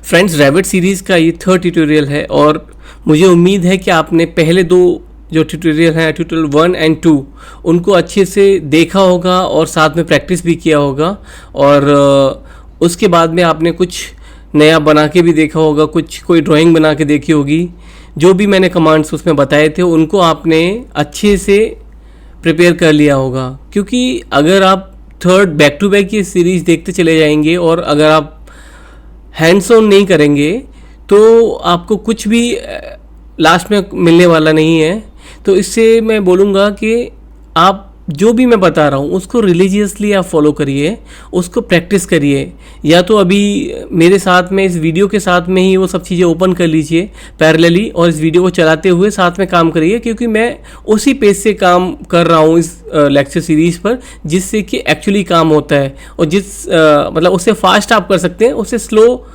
Friends, रैविट series का ये third tutorial है और मुझे उम्मीद है कि आपने पहले दो जो ट्यूटोरियल हैं, ट्यूटोरियल 1 एंड 2, उनको अच्छे से देखा होगा और साथ में प्रैक्टिस भी किया होगा। और उसके बाद में आपने कुछ नया बना के भी देखा होगा, कोई ड्राइंग बना के देखी होगी। जो भी मैंने कमांड्स उसमें बताए थे उनको आपने अच्छे से प्रिपेयर कर लिया होगा, क्योंकि अगर आप थर्ड बैक टू बैक ये सीरीज़ देखते चले जाएंगे और अगर आप हैंड्स ऑन नहीं करेंगे तो आपको कुछ भी लास्ट में मिलने वाला नहीं है। तो इससे मैं बोलूँगा कि आप जो भी मैं बता रहा हूँ उसको रिलीजियसली आप फॉलो करिए, उसको प्रैक्टिस करिए। या तो अभी मेरे साथ में इस वीडियो के साथ में ही वो सब चीज़ें ओपन कर लीजिए पैरेलली और इस वीडियो को चलाते हुए साथ में काम करिए, क्योंकि मैं उसी पेज से काम कर रहा हूँ इस लेक्चर सीरीज़ पर, जिससे कि एक्चुअली काम होता है। और मतलब उससे फास्ट आप कर सकते हैं, उससे स्लो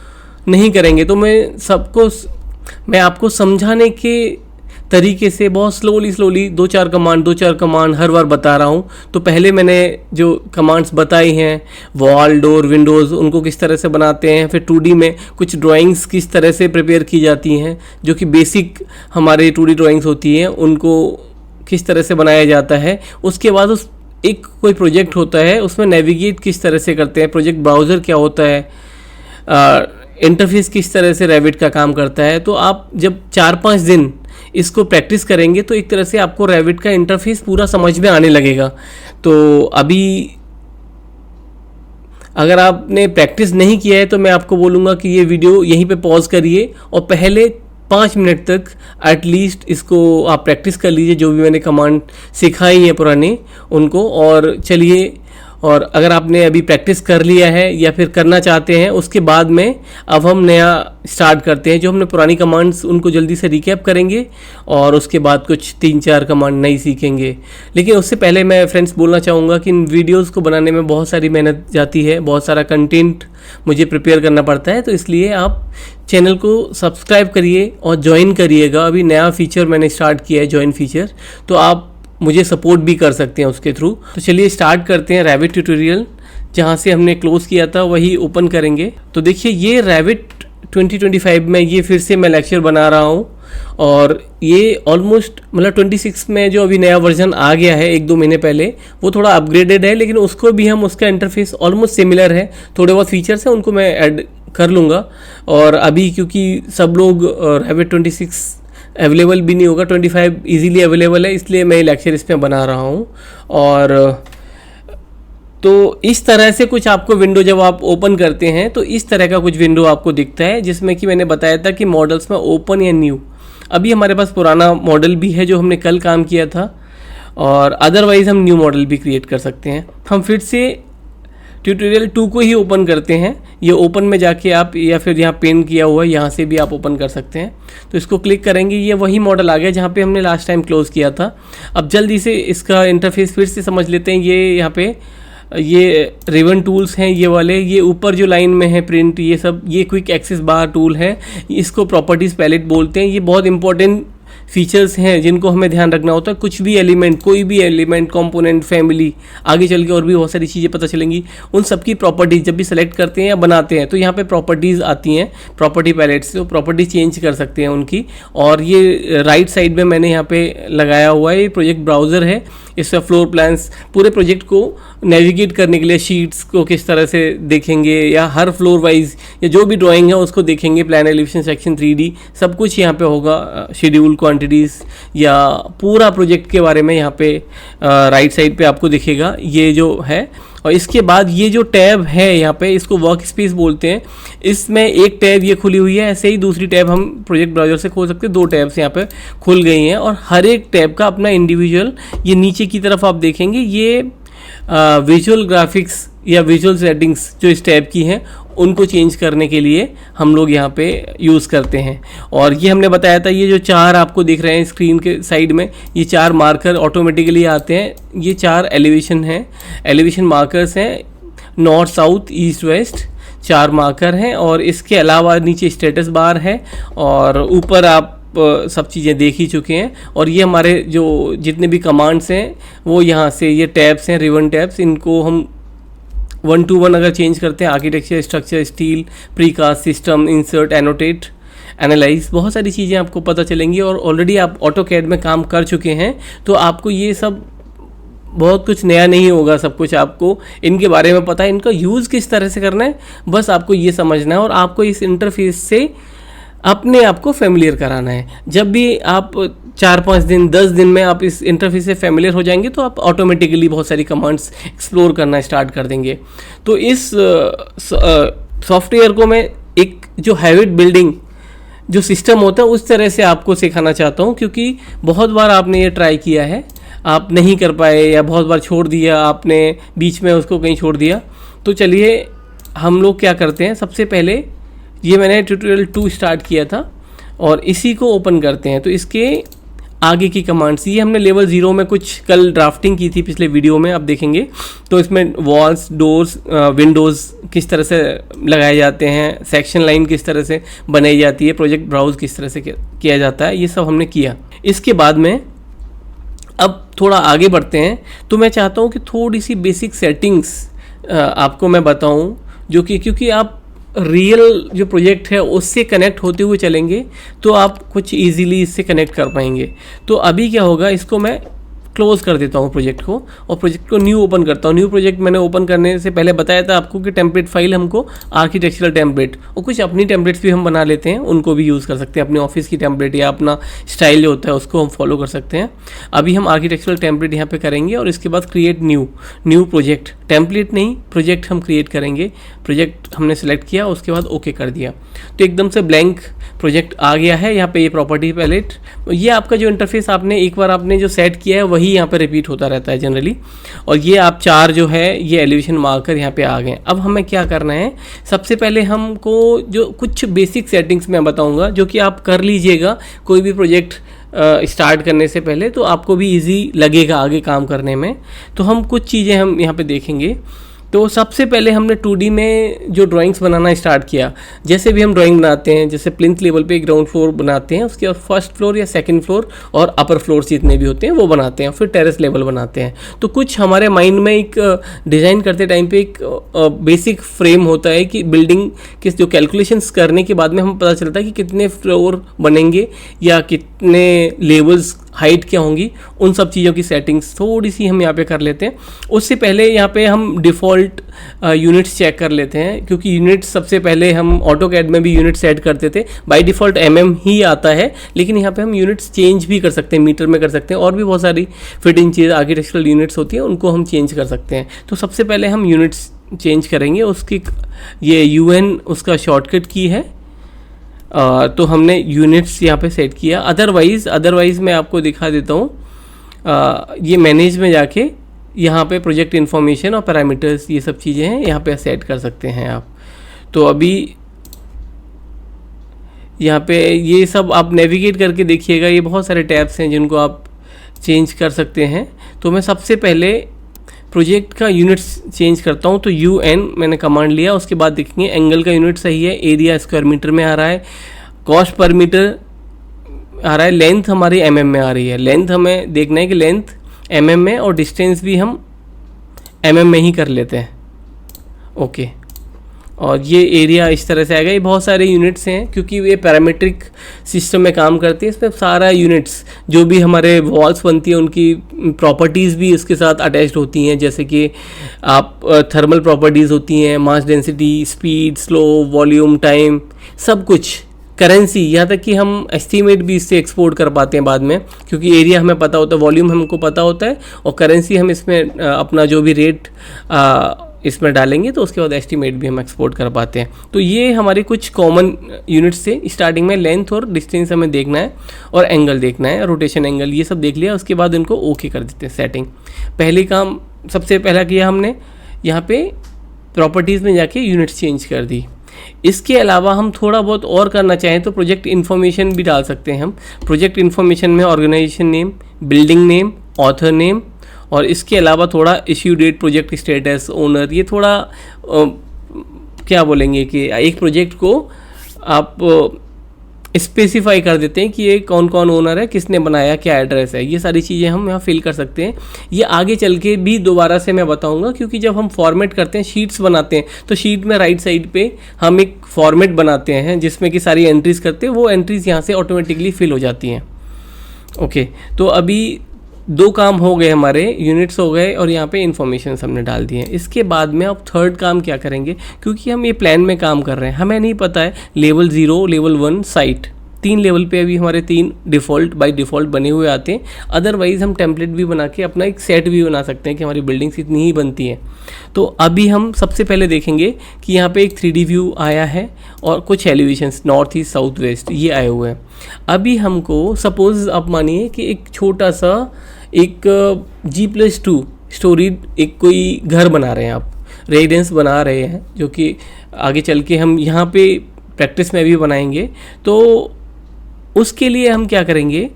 नहीं करेंगे। तो मैं आपको समझाने के तरीके से बहुत स्लोली दो चार कमांड हर बार बता रहा हूँ। तो पहले मैंने जो कमांड्स बताई हैं, वॉल, डोर, विंडोज़, उनको किस तरह से बनाते हैं, फिर 2D में कुछ ड्राइंग्स किस तरह से प्रिपेयर की जाती हैं, जो कि बेसिक हमारे 2D ड्राइंग्स होती हैं, उनको किस तरह से बनाया जाता है। उसके बाद कोई प्रोजेक्ट होता है, उसमें नेविगेट किस तरह से करते हैं, प्रोजेक्ट ब्राउज़र क्या होता है, इंटरफेस किस तरह से रैविट का काम करता है। तो आप जब 4-5 दिन इसको प्रैक्टिस करेंगे तो एक तरह से आपको रैविट का इंटरफेस पूरा समझ में आने लगेगा। तो अभी अगर आपने प्रैक्टिस नहीं किया है तो मैं आपको बोलूँगा कि ये वीडियो यहीं पे पॉज करिए और पहले 5 मिनट तक एटलीस्ट इसको आप प्रैक्टिस कर लीजिए, जो भी मैंने कमांड सिखाई है पुरानी उनको। और चलिए, और अगर आपने अभी प्रैक्टिस कर लिया है या फिर करना चाहते हैं, उसके बाद में अब हम नया स्टार्ट करते हैं। जो हमने पुरानी कमांड्स उनको जल्दी से रिकैप करेंगे और उसके बाद कुछ 3-4 कमांड नई सीखेंगे। लेकिन उससे पहले मैं फ्रेंड्स बोलना चाहूँगा कि इन वीडियोज़ को बनाने में बहुत सारी मेहनत जाती है, बहुत सारा कंटेंट मुझे प्रिपेयर करना पड़ता है। तो इसलिए आप चैनल को सब्सक्राइब करिए और ज्वाइन करिएगा। अभी नया फीचर मैंने स्टार्ट किया है, ज्वाइन फीचर, तो आप मुझे सपोर्ट भी कर सकते हैं उसके थ्रू। तो चलिए स्टार्ट करते हैं। रैविट ट्यूटोरियल जहाँ से हमने क्लोज किया था वही ओपन करेंगे। तो देखिए, ये रैविट 2025 में ये फिर से मैं लेक्चर बना रहा हूँ और ये ऑलमोस्ट मतलब 26 में जो अभी नया वर्जन आ गया है 1-2 महीने पहले, वो थोड़ा अपग्रेडेड है, लेकिन उसको भी हम उसका इंटरफेस ऑलमोस्ट सिमिलर है। थोड़े बहुत फीचर्स हैं उनको मैं ऐड कर लूँगा। और अभी क्योंकि सब लोग रैविट 26 अवेलेबल भी नहीं होगा, 25 इजीली अवेलेबल है, इसलिए मैं लेक्चर इसमें बना रहा हूँ। और तो इस तरह से कुछ आपको विंडो जब आप ओपन करते हैं तो इस तरह का कुछ विंडो आपको दिखता है, जिसमें कि मैंने बताया था कि मॉडल्स में ओपन या न्यू। अभी हमारे पास पुराना मॉडल भी है जो हमने कल काम किया था, और अदरवाइज़ हम न्यू मॉडल भी क्रिएट कर सकते हैं। हम फिर से ट्यूटोरियल 2 को ही ओपन करते हैं। ये ओपन में जाके आप, या फिर यहाँ पेन किया हुआ है, यहाँ से भी आप ओपन कर सकते हैं। तो इसको क्लिक करेंगे, ये वही मॉडल आ गया जहाँ पे हमने लास्ट टाइम क्लोज किया था। अब जल्दी से इसका इंटरफेस फिर से समझ लेते हैं। ये यहाँ पे ये रिबन टूल्स हैं, ये वाले, ये ऊपर जो लाइन में है प्रिंट, ये सब, ये क्विक एक्सेस बार टूल है, इसको प्रॉपर्टीज़ पैलेट बोलते हैं। ये बहुत इंपॉर्टेंट फीचर्स हैं जिनको हमें ध्यान रखना होता है। कुछ भी एलिमेंट, कोई भी एलिमेंट, कंपोनेंट, फैमिली, आगे चल के और भी बहुत सारी चीज़ें पता चलेंगी। उन सब की प्रॉपर्टीज़ जब भी सेलेक्ट करते हैं या बनाते हैं तो यहाँ पे प्रॉपर्टीज़ आती हैं, प्रॉपर्टी पैलेट से, तो प्रॉपर्टी चेंज कर सकते हैं उनकी। और ये राइट साइड में मैंने यहाँ पे लगाया हुआ है, ये प्रोजेक्ट ब्राउज़र है। इसमें फ्लोर प्लान्स, पूरे प्रोजेक्ट को नेविगेट करने के लिए शीट्स को किस तरह से देखेंगे, या हर फ्लोर वाइज या जो भी ड्राइंग है उसको देखेंगे, प्लान, एलिवेशन, सेक्शन, 3D सब कुछ यहाँ पे होगा। शेड्यूल, क्वांटिटीज़ या पूरा प्रोजेक्ट के बारे में यहाँ पे राइट साइड पे आपको दिखेगा ये जो है। और इसके बाद ये जो टैब है यहाँ पे, इसको वर्क स्पेस बोलते हैं। इसमें एक टैब ये खुली हुई है, ऐसे ही दूसरी टैब हम प्रोजेक्ट ब्राउज़र से खोल सकते हैं। 2 टैब्स यहाँ पे खुल गई हैं और हर एक टैब का अपना इंडिविजुअल, ये नीचे की तरफ आप देखेंगे, ये विजुअल ग्राफिक्स या विजुअल सेटिंग्स जो इस टैब की हैं उनको चेंज करने के लिए हम लोग यहाँ पे यूज़ करते हैं। और ये हमने बताया था, ये जो 4 आपको दिख रहे हैं स्क्रीन के साइड में, ये 4 मार्कर ऑटोमेटिकली आते हैं। ये 4 एलिवेशन हैं, एलिवेशन मार्कर्स हैं, north, south, east, west, 4 marker हैं। और इसके अलावा नीचे स्टेटस बार है और ऊपर आप सब चीज़ें देख ही चुके हैं। और ये हमारे जो जितने भी कमांड्स हैं वो यहाँ से, ये टैब्स हैं, रिबन टैब्स, इनको हम 1 to 1 अगर चेंज करते हैं, architecture, structure, steel, precast, system, insert, annotate, analyse, बहुत सारी चीज़ें आपको पता चलेंगी। और ऑलरेडी आप ऑटोकैड में काम कर चुके हैं तो आपको ये सब बहुत कुछ नया नहीं होगा, सब कुछ आपको इनके बारे में पता है। इनका यूज़ किस तरह से करना है बस आपको ये समझना है और आपको इस इंटरफेस से अपने आप को फेमिलियर कराना है। जब भी आप 4-5 दिन 10 दिन में आप इस इंटरफेस से फेमिलियर हो जाएंगे तो आप ऑटोमेटिकली बहुत सारी कमांड्स एक्सप्लोर करना स्टार्ट कर देंगे। तो इस सॉफ्टवेयर को मैं एक जो हैबिट बिल्डिंग जो सिस्टम होता है उस तरह से आपको सिखाना चाहता हूँ, क्योंकि बहुत बार आपने ये ट्राई किया है, आप नहीं कर पाए या बहुत बार छोड़ दिया आपने, बीच में उसको कहीं छोड़ दिया। तो चलिए हम लोग क्या करते हैं, सबसे पहले ये मैंने ट्यूटोरियल 2 स्टार्ट किया था और इसी को ओपन करते हैं। तो इसके आगे की कमांड्स, ये हमने लेवल 0 में कुछ कल ड्राफ्टिंग की थी पिछले वीडियो में, आप देखेंगे। तो इसमें वॉल्स, डोर्स, विंडोज़ किस तरह से लगाए जाते हैं, सेक्शन लाइन किस तरह से बनाई जाती है, प्रोजेक्ट ब्राउज किस तरह से किया जाता है, ये सब हमने किया। इसके बाद में अब थोड़ा आगे बढ़ते हैं। तो मैं चाहता हूँ कि थोड़ी सी बेसिक सेटिंग्स आपको मैं बताऊँ, जो कि क्योंकि आप रियल जो प्रोजेक्ट है उससे कनेक्ट होते हुए चलेंगे तो आप कुछ इजीली इससे कनेक्ट कर पाएंगे। तो अभी क्या होगा, इसको मैं क्लोज कर देता हूँ प्रोजेक्ट को और प्रोजेक्ट को न्यू ओपन करता हूँ। न्यू प्रोजेक्ट मैंने ओपन करने से पहले बताया था आपको कि टेम्पलेट फाइल हमको आर्किटेक्चरल टेम्पलेट और कुछ अपनी टेम्पलेट्स भी हम बना लेते हैं, उनको भी यूज़ कर सकते हैं। अपने ऑफिस की टेम्पलेट या अपना स्टाइल जो होता है उसको हम फॉलो कर सकते हैं। अभी हम आर्किटेक्चरल टेम्पलेट यहाँ पे करेंगे और इसके बाद क्रिएट न्यू प्रोजेक्ट, टेम्पलेट नहीं प्रोजेक्ट हम क्रिएट करेंगे। प्रोजेक्ट हमने सेलेक्ट किया, उसके बाद ओके कर दिया तो एकदम से ब्लैंक प्रोजेक्ट आ गया है। यहाँ पे ये प्रॉपर्टी पैलेट, ये आपका जो इंटरफेस आपने एक बार आपने जो सेट किया है वही यहाँ पे रिपीट होता रहता है जनरली। और ये आप 4 जो है ये एलिवेशन मार्कर यहाँ पे आ गए। अब हमें क्या करना है, सबसे पहले हमको जो कुछ बेसिक सेटिंग्स मैं बताऊँगा जो कि आप कर लीजिएगा कोई भी प्रोजेक्ट स्टार्ट करने से पहले, तो आपको भी इजी लगेगा आगे काम करने में। तो हम कुछ चीज़ें हम यहाँ पे देखेंगे। तो सबसे पहले हमने 2D में जो ड्राइंग्स बनाना स्टार्ट किया, जैसे भी हम ड्राइंग बनाते हैं, जैसे प्लिंथ लेवल पे ग्राउंड फ्लोर बनाते हैं, उसके बाद फर्स्ट फ्लोर या सेकंड फ्लोर और अपर फ्लोर जितने भी होते हैं वो बनाते हैं, फिर टेरेस लेवल बनाते हैं। तो कुछ हमारे माइंड में एक डिज़ाइन करते टाइम पे एक बेसिक फ्रेम होता है कि बिल्डिंग के जो कैलकुलेशंस करने के बाद में हमें पता चलता है कि कितने फ्लोर बनेंगे या कितने लेवल्स, हाइट क्या होंगी, उन सब चीज़ों की सेटिंग्स थोड़ी सी हम यहाँ पे कर लेते हैं। उससे पहले यहाँ पे हम डिफ़ॉल्ट यूनिट्स चेक कर लेते हैं, क्योंकि यूनिट्स सबसे पहले हम ऑटोकैड में भी यूनिट सेट करते थे, बाय डिफ़ॉल्ट ही आता है, लेकिन यहाँ पे हम यूनिट्स चेंज भी कर सकते हैं, मीटर में कर सकते हैं, और भी बहुत सारी फिटिंग चीज़ आर्किटेक्चरल यूनिट्स होती हैं उनको हम चेंज कर सकते हैं। तो सबसे पहले हम यूनिट्स चेंज करेंगे, उसकी ये UN उसका शॉर्टकट की है। तो हमने यूनिट्स यहाँ पे सेट किया। अदरवाइज़ मैं आपको दिखा देता हूँ। ये मैनेज में जाके यहाँ पे प्रोजेक्ट इन्फॉर्मेशन और पैरामीटर्स ये सब चीज़ें हैं, यहाँ पे सेट कर सकते हैं आप। तो अभी यहाँ पे ये सब आप नेविगेट करके देखिएगा, ये बहुत सारे टैब्स हैं जिनको आप चेंज कर सकते हैं। तो मैं सबसे पहले प्रोजेक्ट का यूनिट्स चेंज करता हूँ। तो UN मैंने कमांड लिया, उसके बाद देखेंगे एंगल का यूनिट सही है, एरिया स्क्वायर मीटर में आ रहा है, कॉस्ट पर मीटर आ रहा है, लेंथ हमारी mm में आ रही है। लेंथ हमें देखना है कि लेंथ mm में और डिस्टेंस भी हम mm में ही कर लेते हैं। ओके, और ये एरिया इस तरह से आएगा। ये बहुत सारे यूनिट्स हैं क्योंकि ये पैरामीट्रिक सिस्टम में काम करती है। इसमें सारा यूनिट्स जो भी हमारे वॉल्स बनती है उनकी प्रॉपर्टीज़ भी इसके साथ अटैच्ड होती हैं, जैसे कि आप थर्मल प्रॉपर्टीज़ होती हैं, mass density, speed, slow, volume, time, सब कुछ, करेंसी, यहाँ तक कि हम एस्टीमेट भी इससे एक्सपोर्ट कर पाते हैं बाद में, क्योंकि एरिया हमें पता होता है, वॉल्यूम हमको पता होता है और करेंसी हम इसमें अपना जो भी रेट इसमें डालेंगे तो उसके बाद एस्टीमेट भी हम एक्सपोर्ट कर पाते हैं। तो ये हमारी कुछ कॉमन यूनिट्स थे। स्टार्टिंग में लेंथ और डिस्टेंस हमें देखना है और एंगल देखना है, रोटेशन एंगल, ये सब देख लिया। उसके बाद इनको ओके कर देते हैं सेटिंग। पहले काम सबसे पहला किया हमने, यहाँ पे प्रॉपर्टीज़ में जाके यूनिट्स चेंज कर दी। इसके अलावा हम थोड़ा बहुत और करना चाहें तो प्रोजेक्ट इन्फॉर्मेशन भी डाल सकते हैं हम। प्रोजेक्ट इन्फॉर्मेशन में organisation name, building name, author name, और इसके अलावा थोड़ा issue date, project status, owner, ये थोड़ा क्या बोलेंगे कि एक प्रोजेक्ट को आप स्पेसिफाई कर देते हैं कि ये कौन कौन ओनर है, किसने बनाया, क्या एड्रेस है, ये सारी चीज़ें हम यहाँ फिल कर सकते हैं। ये आगे चल के भी दोबारा से मैं बताऊंगा, क्योंकि जब हम फॉर्मेट करते हैं, शीट्स बनाते हैं, तो शीट में राइट साइड पे हम एक फॉर्मेट बनाते हैं जिसमें कि सारी एंट्रीज करते हैं, वो एंट्रीज यहाँ से ऑटोमेटिकली फिल हो जाती हैं। ओके, तो अभी 2 काम हो गए हमारे, यूनिट्स हो गए और यहाँ पे इन्फॉर्मेशन हमने डाल दिए हैं। इसके बाद में अब थर्ड काम क्या करेंगे, क्योंकि हम ये प्लान में काम कर रहे हैं, हमें नहीं पता है लेवल 0, लेवल 1 साइट, 3 लेवल पे अभी हमारे 3 डिफ़ॉल्ट बाय डिफ़ॉल्ट बने हुए आते हैं। अदरवाइज़ हम टेम्पलेट भी बना के अपना एक सेट भी बना सकते हैं कि हमारी बिल्डिंग्स इतनी ही बनती हैं। तो अभी हम सबसे पहले देखेंगे कि यहाँ पे एक 3D व्यू आया है और कुछ elevations north east south west ये आए हुए हैं। अभी हमको सपोज आप मानिए कि एक छोटा सा एक G+2 स्टोरी एक कोई घर बना रहे हैं, आप रेजिडेंस बना रहे हैं, जो कि आगे चल के हम यहाँ पे प्रैक्टिस में भी बनाएंगे। तो उसके लिए हम क्या करेंगे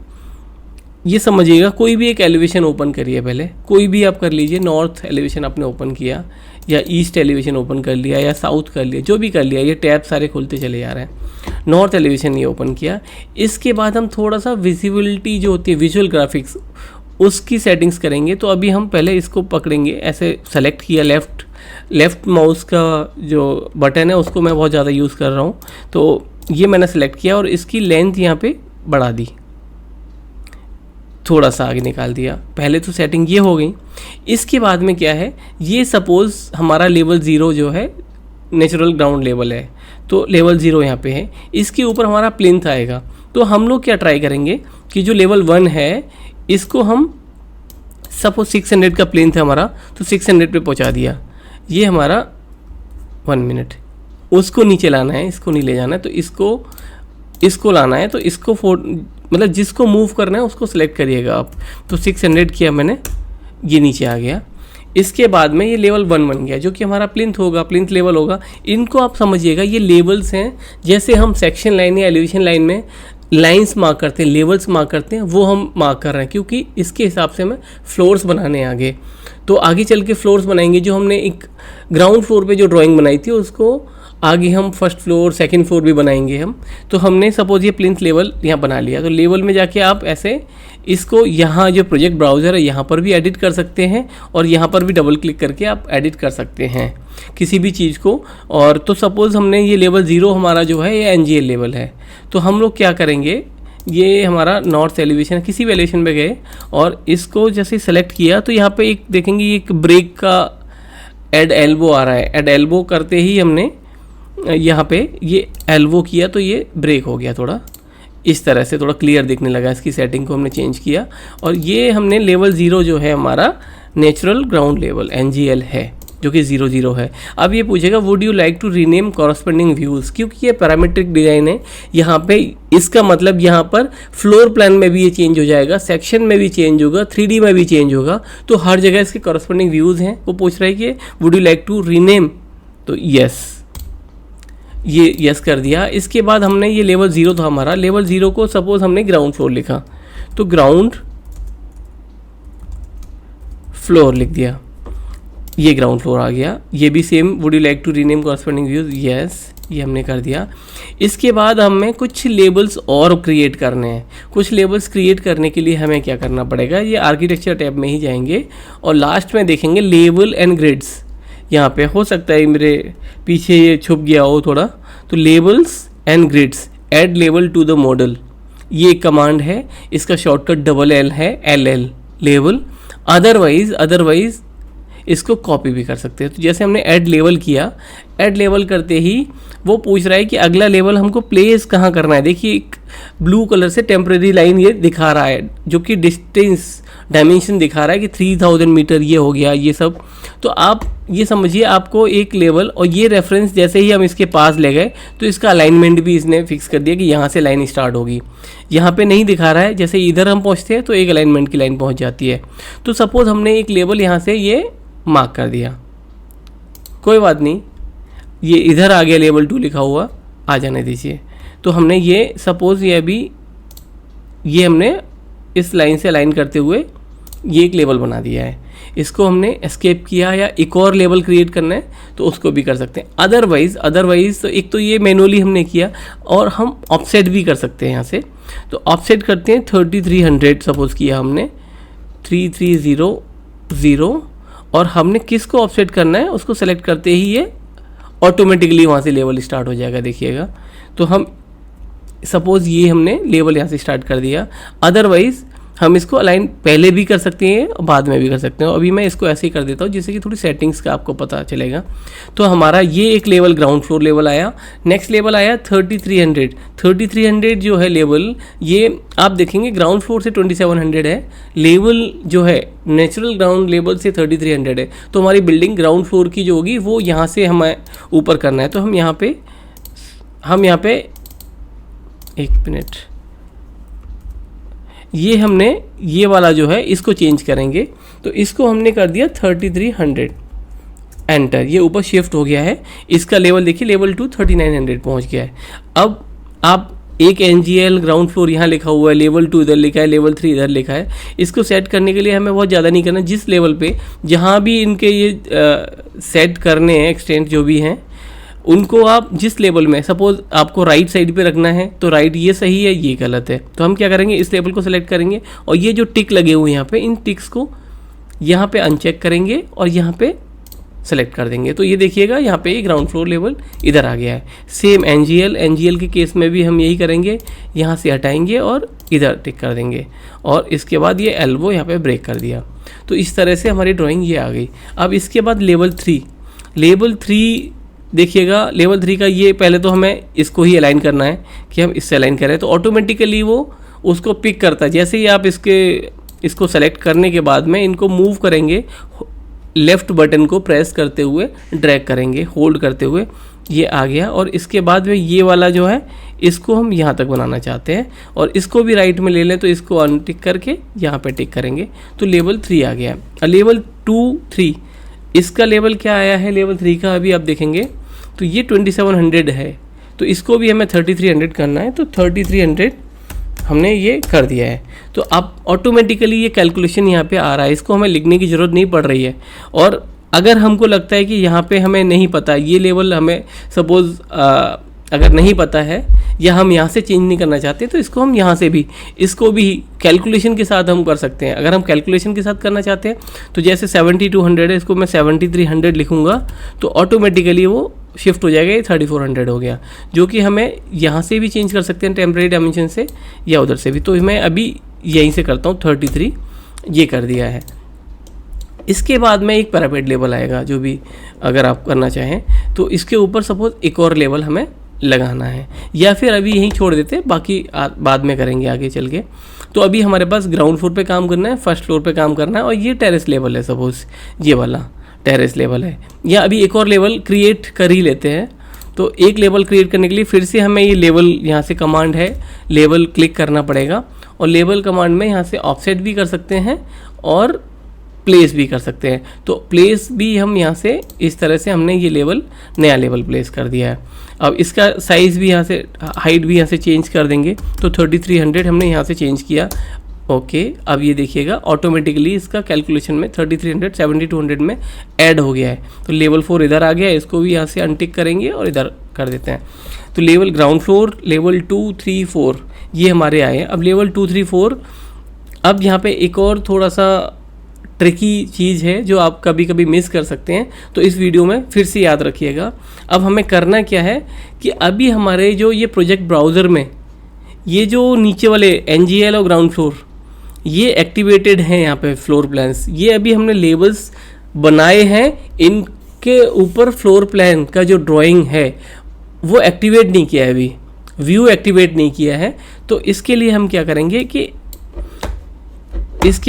ये समझिएगा। कोई भी एक एलिवेशन ओपन करिए, पहले कोई भी आप कर लीजिए। नॉर्थ एलिवेशन आपने ओपन किया या ईस्ट एलिवेशन ओपन कर लिया या साउथ कर लिया, जो भी कर लिया, ये टैब सारे खुलते चले जा रहे हैं। नॉर्थ एलिवेशन ये ओपन किया। इसके बाद हम थोड़ा सा विजिबिलिटी जो होती है, विजुअल ग्राफिक्स, उसकी सेटिंग्स करेंगे। तो अभी हम पहले इसको पकड़ेंगे, ऐसे सेलेक्ट किया, लेफ़्ट माउस का जो बटन है उसको मैं बहुत ज़्यादा यूज़ कर रहा हूँ, तो ये मैंने सेलेक्ट किया और इसकी लेंथ यहाँ पे बढ़ा दी, थोड़ा सा आगे निकाल दिया। पहले तो सेटिंग ये हो गई। इसके बाद में क्या है, ये सपोज़ हमारा लेवल 0 जो है नेचुरल ग्राउंड लेवल है, तो लेवल 0 यहाँ पे है, इसके ऊपर हमारा प्लिंथ आएगा। तो हम लोग क्या ट्राई करेंगे कि जो लेवल 1 है इसको हम सपोज 600 का प्लिंथ है हमारा, तो 600 पे पहुँचा दिया। ये हमारा 1 मिनट, उसको नीचे लाना है, इसको नहीं ले जाना है, तो इसको लाना है। तो इसको मतलब जिसको मूव करना है उसको सिलेक्ट करिएगा आप। तो 600 किया मैंने, ये नीचे आ गया। इसके बाद में ये लेवल 1 बन गया, जो कि हमारा प्लिंथ होगा, प्लिंथ लेवल होगा। इनको आप समझिएगा, ये लेवल्स हैं। जैसे हम सेक्शन लाइन या एलिवेशन लाइन में लाइंस मार्क करते हैं, लेवल्स मार्क करते हैं, वो हम मार्क कर रहे हैं, क्योंकि इसके हिसाब से हमें फ्लोर्स बनाने हैं आगे। तो आगे चल के फ्लोर्स बनाएंगे। जो हमने एक ग्राउंड फ्लोर पे जो ड्राइंग बनाई थी, उसको आगे हम फर्स्ट फ्लोर, सेकंड फ्लोर भी बनाएंगे हम। तो हमने सपोज ये प्लिंथ लेवल यहाँ बना लिया। तो लेवल में जाके आप ऐसे इसको यहाँ जो प्रोजेक्ट ब्राउज़र है यहाँ पर भी एडिट कर सकते हैं, और यहाँ पर भी डबल क्लिक करके आप एडिट कर सकते हैं किसी भी चीज़ को। और तो सपोज़ हमने ये लेवल 0 हमारा जो है ये NGL लेवल है। तो हम लोग क्या करेंगे, ये हमारा नॉर्थ एलिवेशन, किसी भी एलिवेशन पे गए और इसको जैसे सेलेक्ट किया, तो यहाँ पे एक देखेंगे एक ब्रेक का एड एल्बो आ रहा है। एड एल्बो करते ही हमने यहाँ पे ये एल्बो किया, तो ये ब्रेक हो गया, थोड़ा इस तरह से थोड़ा क्लियर दिखने लगा। इसकी सेटिंग को हमने चेंज किया और ये हमने लेवल 0 जो है हमारा नेचुरल ग्राउंड लेवल NGL है, जो कि 00 है। अब ये पूछेगा would you like to rename corresponding views, क्योंकि ये पैरामीट्रिक डिज़ाइन है। यहाँ पे इसका मतलब यहाँ पर फ्लोर प्लान में भी ये चेंज हो जाएगा, सेक्शन में भी चेंज होगा, 3D में भी चेंज होगा। तो हर जगह इसके कॉरस्पॉन्डिंग व्यूज़ हैं। वो पूछ रहा है कि would you like to rename, तो यस, ये यस कर दिया। इसके बाद हमने ये लेवल 0 था हमारा, लेवल 0 को सपोज हमने ग्राउंड फ्लोर लिखा, तो ग्राउंड फ्लोर लिख दिया, ये ग्राउंड फ्लोर आ गया। ये भी same, would you like to rename corresponding views, yes, ये हमने कर दिया। इसके बाद हमें कुछ लेबल्स और क्रिएट करने हैं। कुछ लेबल्स क्रिएट करने के लिए हमें क्या करना पड़ेगा, ये आर्किटेक्चर टैब में ही जाएंगे और लास्ट में देखेंगे लेबल एंड ग्रिड्स। यहाँ पे हो सकता है मेरे पीछे ये छुप गया हो थोड़ा, तो labels and grids, add label to the model, ये एक कमांड है। इसका शॉर्टकट LL है, LL लेबल। अदरवाइज इसको कॉपी भी कर सकते हैं। तो जैसे हमने ऐड लेवल किया, ऐड लेवल करते ही वो पूछ रहा है कि अगला लेवल हमको प्लेस कहाँ करना है। देखिए एक ब्लू कलर से टेम्परेरी लाइन ये दिखा रहा है, जो कि डिस्टेंस डायमेंशन दिखा रहा है कि 3000 मीटर ये हो गया, ये सब। तो आप ये समझिए आपको एक लेवल और ये रेफरेंस जैसे ही हम इसके पास ले गए, तो इसका अलाइनमेंट भी इसने फिक्स कर दिया कि यहाँ से लाइन स्टार्ट होगी। यहाँ पे नहीं दिखा रहा है, जैसे इधर हम पहुँचते हैं तो एक अलाइनमेंट की लाइन पहुँच जाती है। तो सपोज़ हमने एक लेवल यहाँ से ये मार्क कर दिया, कोई बात नहीं, ये इधर आ गया लेवल 2 लिखा हुआ, आ जाने दीजिए। तो हमने ये सपोज़ ये अभी ये हमने इस लाइन से अलाइन करते हुए ये एक लेवल बना दिया है, इसको हमने एस्केप किया या एक और लेवल क्रिएट करना है तो उसको भी कर सकते हैं। अदरवाइज तो एक तो ये मैनुअली हमने किया और हम ऑफसेट भी कर सकते हैं यहाँ से। तो ऑफसेट करते हैं 3300 सपोज किया हमने 3300 और हमने किसको ऑफसेट करना है उसको सेलेक्ट करते ही ये ऑटोमेटिकली वहाँ से लेवल स्टार्ट हो जाएगा। देखिएगा तो हम सपोज़ ये हमने लेवल यहाँ से स्टार्ट कर दिया। अदरवाइज़ हम इसको अलाइन पहले भी कर सकते हैं और बाद में भी कर सकते हैं। अभी मैं इसको ऐसे ही कर देता हूँ जिससे कि थोड़ी सेटिंग्स का आपको पता चलेगा। तो हमारा ये एक लेवल ग्राउंड फ्लोर लेवल आया। नेक्स्ट लेवल आया 3300 जो है लेवल, ये आप देखेंगे ग्राउंड फ्लोर से 2700 है, लेवल जो है नेचुरल ग्राउंड लेवल से 3300 है। तो हमारी बिल्डिंग ग्राउंड फ्लोर की जो होगी वो यहाँ से हमें ऊपर करना है। तो हम यहाँ पे एक मिनट, ये हमने ये वाला जो है इसको चेंज करेंगे। तो इसको हमने कर दिया 3300 एंटर, ये ऊपर शिफ्ट हो गया है। इसका लेवल देखिए लेवल 2 3900 पहुंच गया है। अब आप एक NGL ग्राउंड फ्लोर यहाँ लिखा हुआ है, लेवल 2 इधर लिखा है, लेवल 3 इधर लिखा है। इसको सेट करने के लिए हमें बहुत ज़्यादा नहीं करना, जिस लेवल पे जहाँ भी इनके ये सेट करने हैं एक्सटेंट जो भी हैं उनको आप जिस लेवल में, सपोज आपको राइट साइड पे रखना है तो राइट ये सही है, ये गलत है। तो हम क्या करेंगे, इस लेवल को सेलेक्ट करेंगे और ये जो टिक लगे हुए हैं यहाँ पे, इन टिक्स को यहाँ पे अनचेक करेंगे और यहाँ पे सेलेक्ट कर देंगे। तो ये देखिएगा यहाँ पे ग्राउंड फ्लोर लेवल इधर आ गया है। सेम NGL के केस में भी हम यही करेंगे, यहाँ से हटाएंगे और इधर टिक कर देंगे और इसके बाद ये एल्बो यहाँ पे ब्रेक कर दिया। तो इस तरह से हमारी ड्राइंग ये आ गई। अब इसके बाद लेवल 3 देखिएगा, लेवल 3 का ये पहले तो हमें इसको ही अलाइन करना है कि हम इससे अलाइन करें, तो ऑटोमेटिकली वो उसको पिक करता है। जैसे ही आप इसको सेलेक्ट करने के बाद में इनको मूव करेंगे, लेफ़्ट बटन को प्रेस करते हुए ड्रैग करेंगे, होल्ड करते हुए, ये आ गया। और इसके बाद में ये वाला जो है इसको हम यहाँ तक बनाना चाहते हैं और इसको भी राइट में ले लें, तो इसको अनटिक करके यहाँ पे टिक करेंगे तो लेवल 3 आ गया। और लेवल 2-3 इसका लेवल क्या आया है, लेवल 3 का अभी आप देखेंगे तो ये 2700 है। तो इसको भी हमें 3300 करना है, तो 3300 हमने ये कर दिया है। तो अब ऑटोमेटिकली ये कैलकुलेशन यहाँ पे आ रहा है, इसको हमें लिखने की ज़रूरत नहीं पड़ रही है। और अगर हमको लगता है कि यहाँ पे हमें नहीं पता, ये लेवल हमें सपोज़ अगर नहीं पता है या हम यहाँ से चेंज नहीं करना चाहते, तो इसको हम यहाँ से भी इसको भी कैलकुलेशन के साथ हम कर सकते हैं। अगर हम कैलकुलेशन के साथ करना चाहते हैं तो जैसे 7200 है, इसको मैं 7300 लिखूँगा तो ऑटोमेटिकली वो शिफ्ट हो जाएगा, ये 3400 हो गया, जो कि हमें यहाँ से भी चेंज कर सकते हैं टेम्परेरी डायमेंशन से या उधर से भी। तो मैं अभी यहीं से करता हूँ 33, ये कर दिया है। इसके बाद में एक पैरापेट लेवल आएगा, जो भी अगर आप करना चाहें तो इसके ऊपर सपोज एक और लेवल हमें लगाना है, या फिर अभी यहीं छोड़ देते, बाकी बाद में करेंगे आगे चल के। तो अभी हमारे पास ग्राउंड फ्लोर पे काम करना है, फर्स्ट फ्लोर पे काम करना है और ये टेरेस लेवल है, सपोज ये वाला टेरेस लेवल है। या अभी एक और लेवल क्रिएट कर ही लेते हैं। तो एक लेवल क्रिएट करने के लिए फिर से हमें ये लेवल, यहाँ से कमांड है लेवल क्लिक करना पड़ेगा और लेवल कमांड में यहाँ से ऑफसेट भी कर सकते हैं और प्लेस भी कर सकते हैं। तो प्लेस भी हम यहाँ से इस तरह से हमने ये लेवल, नया लेवल प्लेस कर दिया है। अब इसका साइज़ भी यहाँ से, हाइट भी यहाँ से चेंज कर देंगे। तो 3300 हमने यहाँ से चेंज किया। ओके, अब ये देखिएगा ऑटोमेटिकली इसका कैलकुलेशन में 3300 7200 में ऐड हो गया है। तो लेवल 4 इधर आ गया है, इसको भी यहाँ से अनटिक करेंगे और इधर कर देते हैं। तो लेवल ग्राउंड फ्लोर, लेवल 2, 3, 4 ये हमारे आए हैं। अब लेवल 2, 3, 4, अब यहाँ पे एक और थोड़ा सा ट्रिकी चीज़ है जो आप कभी कभी मिस कर सकते हैं, तो इस वीडियो में फिर से याद रखिएगा। अब हमें करना क्या है कि अभी हमारे जो ये प्रोजेक्ट ब्राउज़र में ये जो नीचे वाले NGL और ग्राउंड फ्लोर ये एक्टिवेटेड हैं, यहाँ पे फ्लोर प्लान्स, ये अभी हमने लेबल्स बनाए हैं, इनके ऊपर फ्लोर प्लान का जो ड्राइंग है वो एक्टिवेट नहीं किया है, अभी व्यू एक्टिवेट नहीं किया है। तो इसके लिए हम क्या करेंगे कि इसके